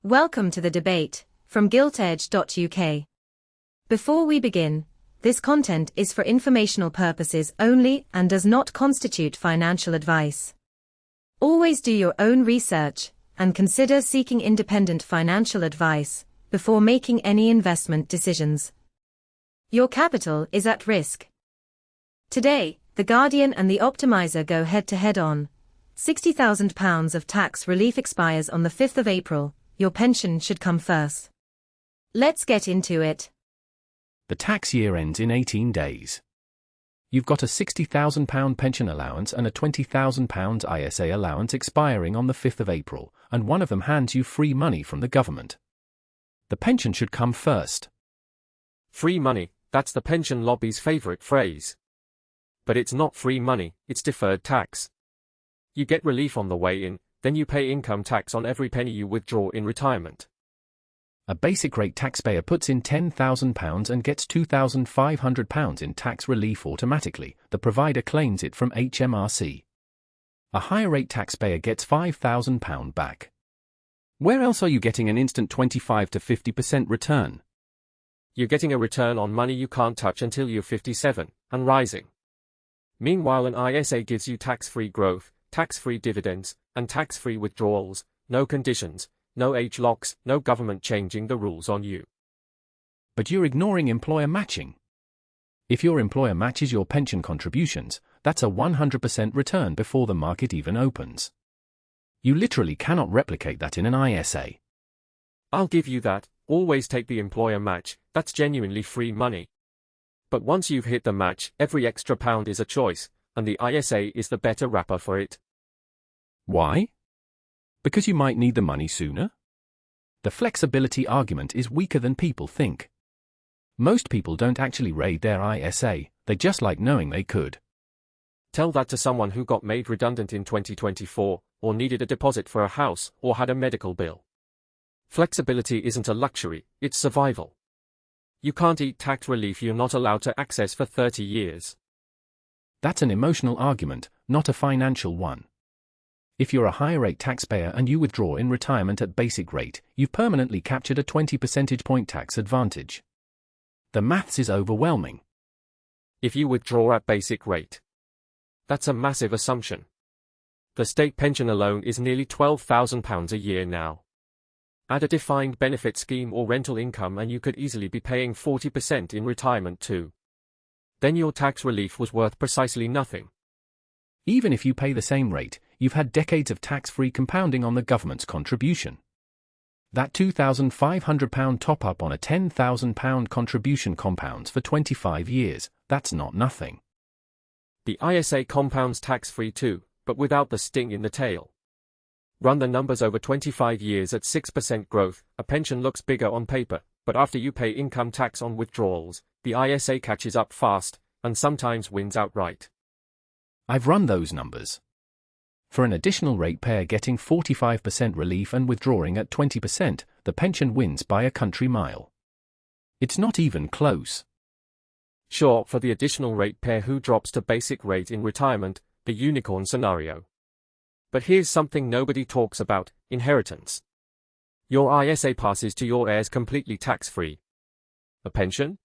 Welcome to the debate from GiltEdge.uk. Before we begin, this content is for informational purposes only and does not constitute financial advice. Always do your own research and consider seeking independent financial advice before making any investment decisions. Your capital is at risk. Today, The Guardian and The Optimizer go head-to-head on £60,000 of tax relief expires on the 5th of April. Your pension should come first. Let's get into it. The tax year ends in 18 days. You've got a £60,000 pension allowance and a £20,000 I.S.A. allowance expiring on the 5th of April, and one of them hands you free money from the government. The pension should come first. Free money, that's the pension lobby's favorite phrase. But it's not free money, it's deferred tax. You get relief on the way in, then you pay income tax on every penny you withdraw in retirement. A basic rate taxpayer puts in £10,000 and gets £2,500 in tax relief automatically. The provider claims it from HMRC. A higher rate taxpayer gets £5,000 back. Where else are you getting an instant 25 to 50% return? You're getting a return on money you can't touch until you're 57, and rising. Meanwhile, an I.S.A. gives you tax-free growth, tax-free dividends, and tax-free withdrawals, no conditions, no age locks, no government changing the rules on you. But you're ignoring employer matching. If your employer matches your pension contributions, that's a 100% return before the market even opens. You literally cannot replicate that in an I.S.A. I'll give you that, always take the employer match, that's genuinely free money. But once you've hit the match, every extra pound is a choice, and the I.S.A. is the better wrapper for it. Why? Because you might need the money sooner? The flexibility argument is weaker than people think. Most people don't actually raid their I.S.A., they just like knowing they could. Tell that to someone who got made redundant in 2024, or needed a deposit for a house, or had a medical bill. Flexibility isn't a luxury, it's survival. You can't eat tax relief you're not allowed to access for 30 years. That's an emotional argument, not a financial one. If you're a higher rate taxpayer and you withdraw in retirement at basic rate, you've permanently captured a 20 percentage point tax advantage. The maths is overwhelming. If you withdraw at basic rate, that's a massive assumption. The state pension alone is nearly £12,000 a year now. Add a defined benefit scheme or rental income and you could easily be paying 40% in retirement too. Then your tax relief was worth precisely nothing. Even if you pay the same rate, you've had decades of tax-free compounding on the government's contribution. That £2,500 top-up on a £10,000 contribution compounds for 25 years, that's not nothing. The I.S.A. compounds tax-free too, but without the sting in the tail. Run the numbers over 25 years at 6% growth, a pension looks bigger on paper, but after you pay income tax on withdrawals, the I.S.A. catches up fast, and sometimes wins outright. I've run those numbers. For an additional ratepayer getting 45% relief and withdrawing at 20%, the pension wins by a country mile. It's not even close. Sure, for the additional ratepayer who drops to basic rate in retirement, the unicorn scenario. But here's something nobody talks about: inheritance. Your I.S.A. passes to your heirs completely tax-free. A pension?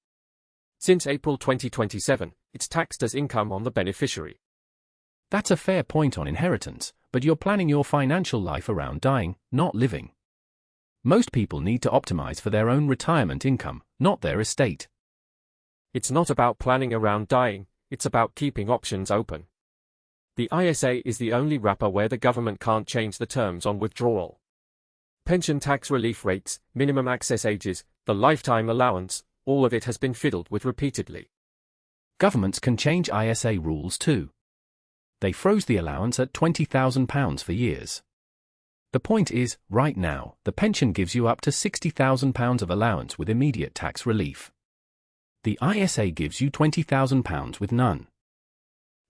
Since April 2027, it's taxed as income on the beneficiary. That's a fair point on inheritance, but you're planning your financial life around dying, not living. Most people need to optimize for their own retirement income, not their estate. It's not about planning around dying, it's about keeping options open. The I.S.A. is the only wrapper where the government can't change the terms on withdrawal. Pension tax relief rates, minimum access ages, the lifetime allowance, all of it has been fiddled with repeatedly. Governments can change I.S.A. rules too. They froze the allowance at £20,000 for years. The point is, right now, the pension gives you up to £60,000 of allowance with immediate tax relief. The I.S.A. gives you £20,000 with none.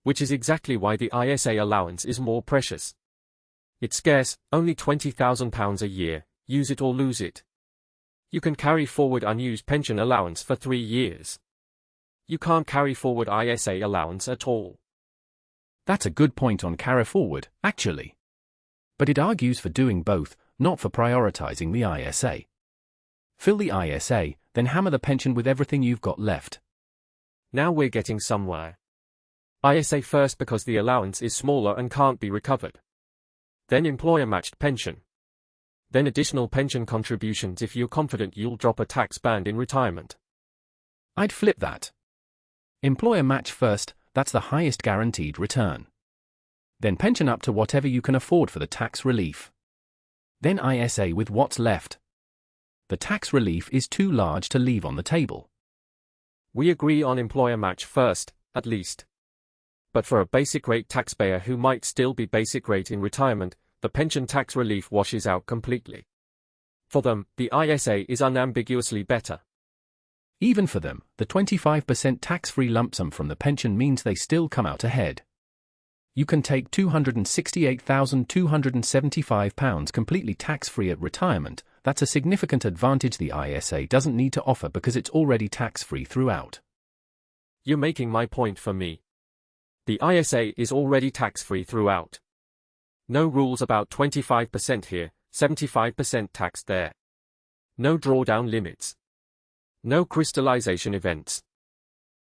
Which is exactly why the I.S.A. allowance is more precious. It's scarce, only £20,000 a year, use it or lose it. You can carry forward unused pension allowance for 3 years. You can't carry forward I.S.A. allowance at all. That's a good point on carry forward, actually. But it argues for doing both, not for prioritizing the I.S.A. Fill the I.S.A, then hammer the pension with everything you've got left. Now we're getting somewhere. I.S.A first because the allowance is smaller and can't be recovered. Then employer-matched pension. Then additional pension contributions if you're confident you'll drop a tax band in retirement. I'd flip that. Employer match first, that's the highest guaranteed return. Then pension up to whatever you can afford for the tax relief. Then I.S.A with what's left. The tax relief is too large to leave on the table. We agree on employer match first, at least. But for a basic rate taxpayer who might still be basic rate in retirement, the pension tax relief washes out completely. For them, the I.S.A is unambiguously better. Even for them, the 25% tax-free lump sum from the pension means they still come out ahead. You can take £268,275 completely tax-free at retirement. That's a significant advantage the I.S.A doesn't need to offer because it's already tax-free throughout. You're making my point for me. The I.S.A is already tax-free throughout. No rules about 25% here, 75% tax there. No drawdown limits. No crystallization events.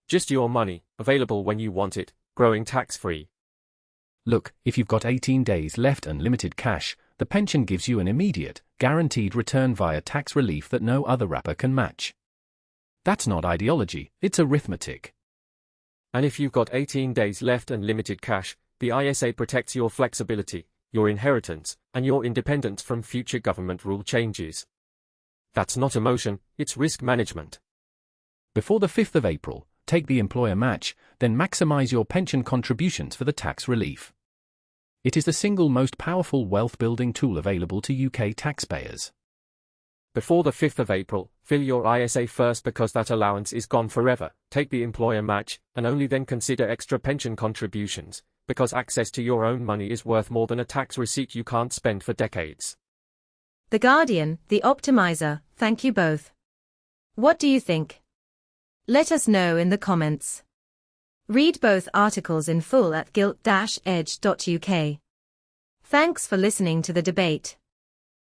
Just your money, available when you want it, growing tax-free. Look, if you've got 18 days left and limited cash, the pension gives you an immediate, guaranteed return via tax relief that no other wrapper can match. That's not ideology, it's arithmetic. And if you've got 18 days left and limited cash, the I.S.A protects your flexibility, your inheritance, and your independence from future government rule changes. That's not emotion, it's risk management. Before the 5th of April, take the employer match, then maximize your pension contributions for the tax relief. It is the single most powerful wealth-building tool available to UK taxpayers. Before the 5th of April, fill your I.S.A first because that allowance is gone forever, take the employer match, and only then consider extra pension contributions, because access to your own money is worth more than a tax receipt you can't spend for decades. The Guardian, The Optimizer, thank you both. What do you think? Let us know in the comments. Read both articles in full at gilt-edge.uk. Thanks for listening to the debate.